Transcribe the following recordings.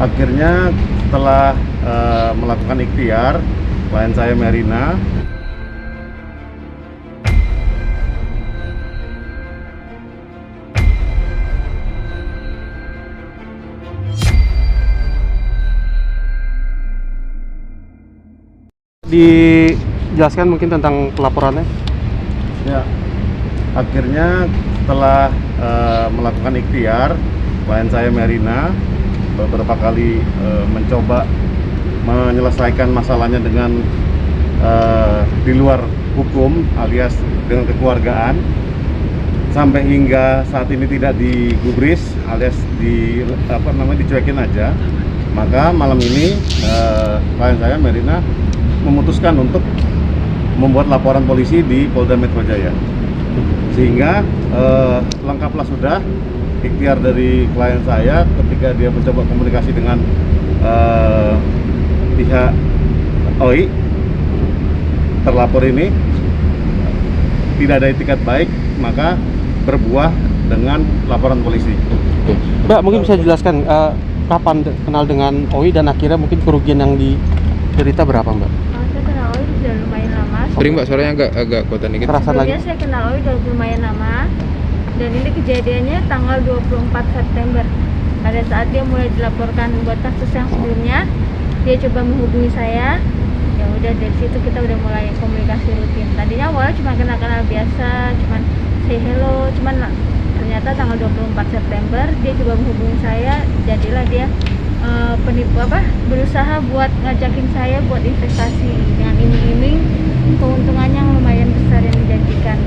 Akhirnya setelah melakukan ikhtiar, klien saya Merina dijelaskan mungkin tentang pelaporannya. ya, akhirnya setelah melakukan ikhtiar, klien saya Merina beberapa kali mencoba menyelesaikan masalahnya dengan di luar hukum alias dengan kekeluargaan, sampai hingga saat ini tidak digubris alias dicuekin aja. Maka malam ini klien saya Merina memutuskan untuk membuat laporan polisi di Polda Metro Jaya, sehingga lengkaplah sudah ikhtiar dari klien saya ketika dia mencoba komunikasi dengan pihak OI. Terlapor ini tidak ada itikat baik, maka berbuah dengan laporan polisi. Mbak, mungkin bisa jelaskan kapan kenal dengan OI dan akhirnya mungkin kerugian yang diderita berapa, Mbak? Saya kenal OI sudah lumayan lama. Sering Mbak, suaranya agak kuatan dikit. Kerasan lagi. Sebelumnya saya kenal OI sudah lumayan lama. Dan ini kejadiannya tanggal 24 September. Pada saat dia mulai dilaporkan buat kasus yang sebelumnya, dia coba menghubungi saya. Ya udah, dari situ kita udah mulai komunikasi rutin. Tadinya awalnya cuma kenal-kenal biasa, cuman say hello, cuman ternyata tanggal 24 September dia coba menghubungi saya. Jadilah dia berusaha buat ngajakin saya buat investasi dengan iming-iming keuntungannya yang lumayan besar yang dijanjikan.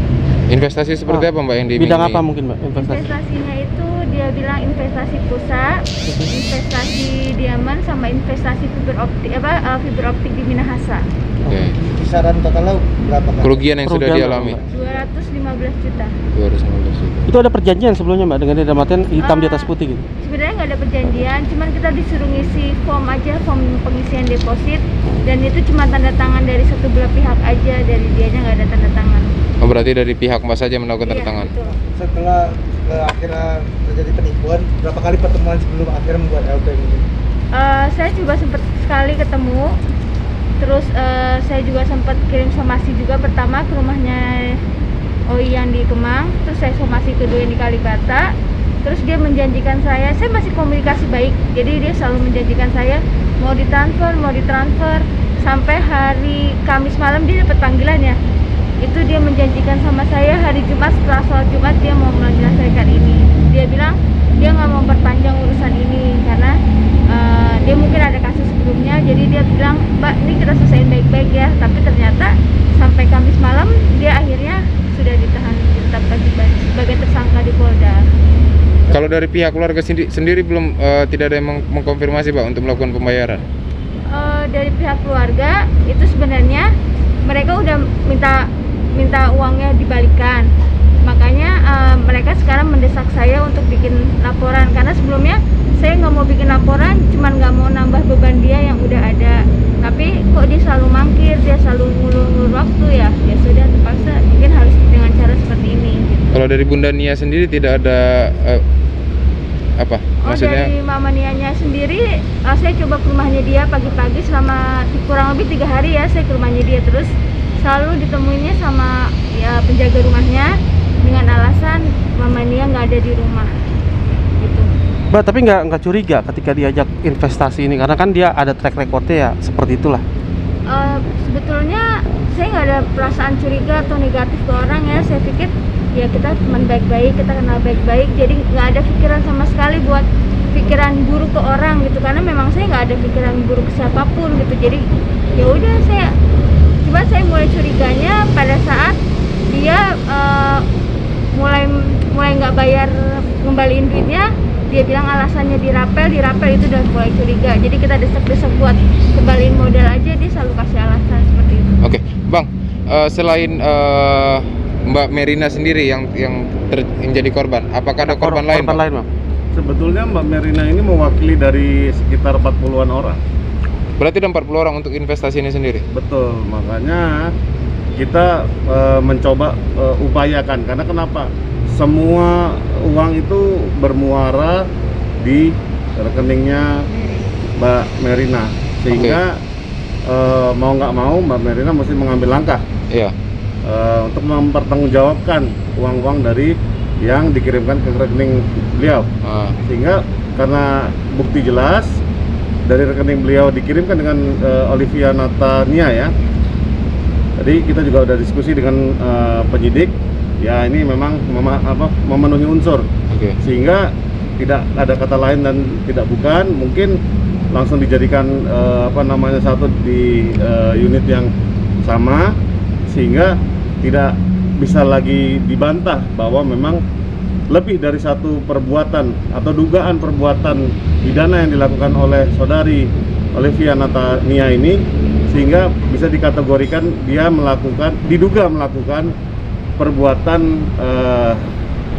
Investasi seperti apa Mbak yang di Bidang apa mungkin, Mbak, investasi? Investasinya itu dia bilang investasi pulsa, investasi diamond, sama investasi fiber optik di Minahasa. Oke. Kisaran totalnya berapa kan? Kerugian yang sudah Kerugian dialami? berapa, 215 juta. 215 juta. Itu ada perjanjian sebelumnya, Mbak, dengan dalam artian hitam di atas putih gitu? Sebenarnya nggak ada perjanjian, cuman kita disuruh ngisi form aja, form pengisian deposit, dan itu cuma tanda tangan dari satu belah pihak aja, dari dianya nggak ada tanda tangan. Oh, berarti dari pihak Mbak saja melakukan tanda Iya, tangan? betul. Setelah akhirnya terjadi penipuan, berapa kali pertemuan sebelum akhirnya membuat LP ini? Saya juga sempat sekali ketemu, terus saya juga sempat kirim somasi juga, pertama ke rumahnya OI yang di Kemang, terus saya somasi kedua yang di Kalibata. Terus dia menjanjikan saya masih komunikasi baik, jadi dia selalu menjanjikan saya mau ditransfer, sampai hari Kamis malam dia dapat panggilan ya. Itu dia menjanjikan sama saya hari Jumat, setelah sholat Jumat dia mau menyelesaikan ini. Dia bilang dia nggak mau perpanjang urusan ini karena dia mungkin ada kasus sebelumnya, jadi dia bilang, Mbak, ini kita selesaiin baik-baik ya. Tapi ternyata sampai Kamis malam dia akhirnya sudah ditetapkan sebagai tersangka di Polda. Kalau dari pihak keluarga sendiri belum tidak ada yang mengkonfirmasi Pak untuk melakukan pembayaran? Dari pihak keluarga itu sebenarnya mereka udah minta uangnya dibalikan. Makanya mereka sekarang mendesak saya untuk bikin laporan, karena sebelumnya saya nggak mau bikin laporan, cuman nggak mau nambah beban dia yang udah ada. Tapi kok dia selalu mangkir, dia selalu ngulur waktu ya sudah terpaksa mungkin harus dengan cara seperti ini gitu. Kalau dari Bunda Nia sendiri tidak ada apa? Maksudnya? Dari Mama Nianya sendiri, saya coba ke rumahnya dia pagi-pagi selama kurang lebih 3 hari ya, saya ke rumahnya dia, terus selalu ditemuinya sama ya penjaga rumahnya dengan alasan Mama Nia nggak ada di rumah gitu. Mbak, tapi nggak curiga ketika diajak investasi ini, karena kan dia ada track recordnya ya seperti itulah. Sebetulnya saya nggak ada perasaan curiga atau negatif ke orang ya. Saya pikir ya kita teman baik-baik, kita kenal baik-baik, jadi nggak ada pikiran sama sekali buat pikiran buruk ke orang gitu, karena memang saya nggak ada pikiran buruk ke siapapun gitu. Jadi ya udah, saya mulai curiganya pada saat dia mulai nggak bayar ngembaliin duitnya. Dia bilang alasannya dirapel itu udah mulai curiga. Jadi kita desek-desek buat kembaliin modal aja, dia selalu kasih alasan seperti itu. Oke, Bang, selain Mbak Merina sendiri yang jadi korban, apakah ada korban lain, Bang? Sebetulnya Mbak Merina ini mewakili dari sekitar 40-an orang. Berarti ada 40 orang untuk investasi ini sendiri? Betul, makanya kita mencoba upayakan, karena kenapa? Semua uang itu bermuara di rekeningnya Mbak Merina, sehingga mau nggak mau Mbak Merina mesti mengambil langkah Iya. untuk mempertanggungjawabkan uang-uang dari yang dikirimkan ke rekening beliau. Sehingga karena bukti jelas dari rekening beliau dikirimkan dengan Olivia Natania ya. Jadi kita juga udah diskusi dengan penyidik. Ya ini memang memenuhi unsur. Oke. Sehingga tidak ada kata lain dan tidak bukan, mungkin langsung dijadikan satu di unit yang sama, sehingga tidak bisa lagi dibantah bahwa memang lebih dari satu perbuatan atau dugaan perbuatan pidana yang dilakukan oleh saudari Olivia Natania ini, sehingga bisa dikategorikan dia diduga melakukan perbuatan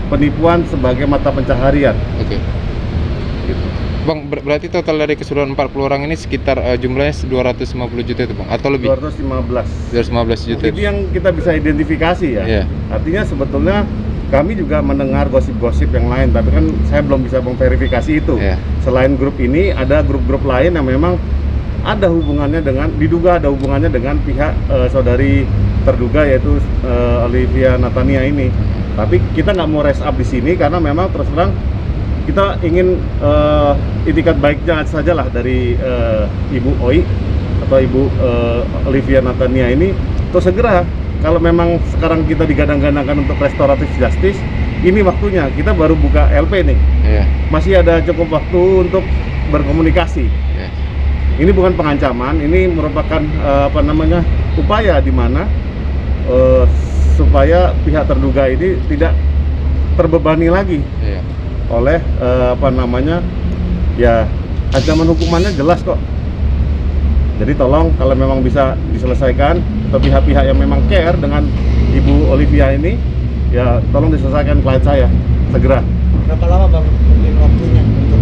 penipuan sebagai mata pencaharian. Oke. Bang, berarti total dari keseluruhan 40 orang ini sekitar jumlahnya 250 juta itu Bang, atau lebih? 215 juta. Itu yang kita bisa identifikasi ya. Iya. Artinya sebetulnya kami juga mendengar gosip-gosip yang lain, tapi kan saya belum bisa memverifikasi itu. Iya. Selain grup ini, ada grup-grup lain yang memang ada hubungannya diduga ada hubungannya dengan pihak saudari terduga, yaitu Olivia Natania ini. Tapi kita nggak mau raise up di sini karena memang terus terang kita ingin itikat baiknya sajalah dari Ibu Oi atau Ibu Olivia Natania ini untuk segera, kalau memang sekarang kita digadang-gadangkan untuk restoratif justice, ini waktunya. Kita baru buka LP nih. Iya. Masih ada cukup waktu untuk berkomunikasi. Iya. Ini bukan pengancaman, ini merupakan upaya di mana supaya pihak terduga ini tidak terbebani lagi. Iya. Oleh ancaman hukumannya jelas kok. Jadi tolong kalau memang bisa diselesaikan, atau pihak-pihak yang memang care dengan Ibu Olivia ini, ya tolong diselesaikan klien saya segera. Berapa lama Bang mungkin waktunya untuk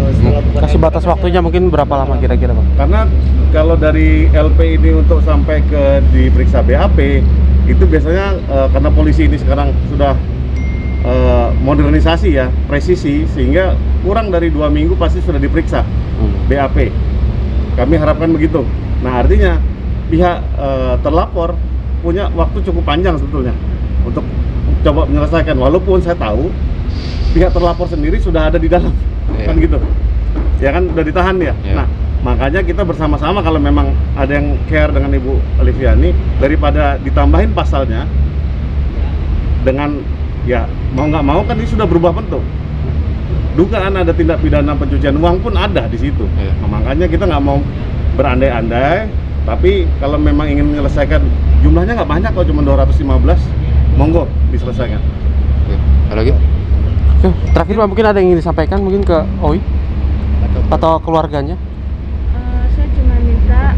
setelah buka Kasih batas waktunya mungkin berapa lama kira-kira Bang? Karena kalau dari LP ini untuk sampai ke diperiksa BAP itu biasanya karena polisi ini sekarang sudah modernisasi ya, presisi, sehingga kurang dari 2 minggu pasti sudah diperiksa BAP. Kami harapkan begitu. Nah artinya pihak terlapor punya waktu cukup panjang sebetulnya untuk coba menyelesaikan, walaupun saya tahu pihak terlapor sendiri sudah ada di dalam. Iya. Kan gitu ya, kan udah ditahan ya. Iya. Nah makanya kita bersama-sama, kalau memang ada yang care dengan Ibu Olivia ini, daripada ditambahin pasalnya dengan ya mau nggak mau kan ini sudah berubah bentuk. Dugaan ada tindak pidana pencucian uang pun ada di situ. Iya. Nah, makanya kita nggak mau berandai-andai, tapi kalau memang ingin menyelesaikan, jumlahnya nggak banyak kok, cuma 215, monggo diselesaikan. Oke. Ada lagi? Terakhir Pak, mungkin ada yang ingin disampaikan mungkin ke Oi atau keluarganya? Saya cuma minta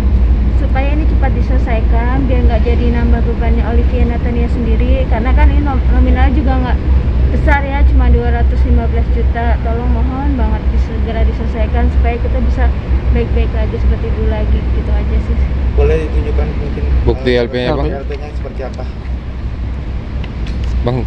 supaya ini cepat diselesaikan biar nggak jadi nambah bebannya Olivia Natania sendiri, karena kan ini nominalnya juga nggak besar ya, cuma 215 juta. Tolong mohon banget segera diselesaikan supaya kita bisa baik-baik lagi seperti dulu lagi, gitu aja sih. Boleh ditunjukkan mungkin Bukti LP-nya, Bang? LP-nya seperti apa? Bang,